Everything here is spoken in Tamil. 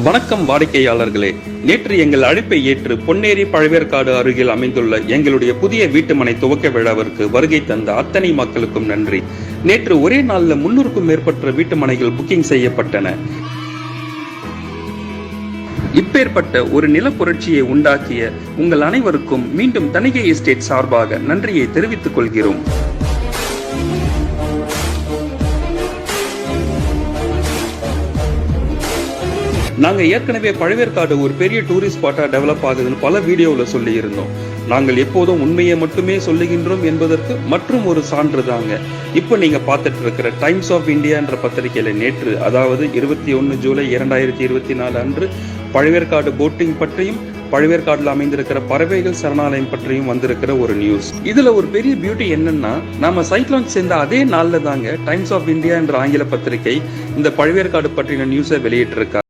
வணக்கம் வாடிக்கையாளர்களே, நேற்று எங்கள் அழைப்பை ஏற்று பொன்னேரி பழவேற்காடு அருகில் அமைந்துள்ள எங்களுடைய புதிய வீட்டுமனை துவக்க விழாவிற்கு வருகை தந்த அத்தனை மக்களுக்கும் நன்றி. நேற்று ஒரே நாளில் 300க்கும் மேற்பட்ட வீட்டுமனைகள் புக்கிங் செய்யப்பட்டன. இப்பேற்பட்ட ஒரு நில புரட்சியை உண்டாக்கிய உங்கள் அனைவருக்கும் மீண்டும் தணிகை எஸ்டேட் சார்பாக நன்றியை தெரிவித்துக் கொள்கிறோம். நாங்க ஏற்கனவே பழவேற்காடு ஒரு பெரிய டூரிஸ்ட் ஸ்பாட்டா டெவலப் ஆகுதுன்னு பல வீடியோவில் சொல்லி இருந்தோம். நாங்கள் எப்போதும் உண்மையை மட்டுமே சொல்லுகின்றோம் என்பதற்கு மற்றும் ஒரு சான்று தாங்க இப்போ நீங்க பார்த்துட்டு இருக்கிற டைம்ஸ் ஆஃப் இந்தியா என்ற பத்திரிகையில நேற்று, அதாவது 21 ஜூலை 2024 அன்று பழவேற்காடு போட்டிங் பற்றியும் பழவேற்காடுல அமைந்திருக்கிற பறவைகள் சரணாலயம் பற்றியும் வந்திருக்கிற ஒரு நியூஸ். இதுல ஒரு பெரிய பியூட்டி என்னன்னா, நாம சைட் லான்ச் சேர்ந்த அதே நாள்ல தாங்க டைம்ஸ் ஆஃப் இந்தியா என்ற ஆங்கில பத்திரிகை இந்த பழவேற்காடு பற்றின நியூஸை வெளியிட்டிருக்காங்க.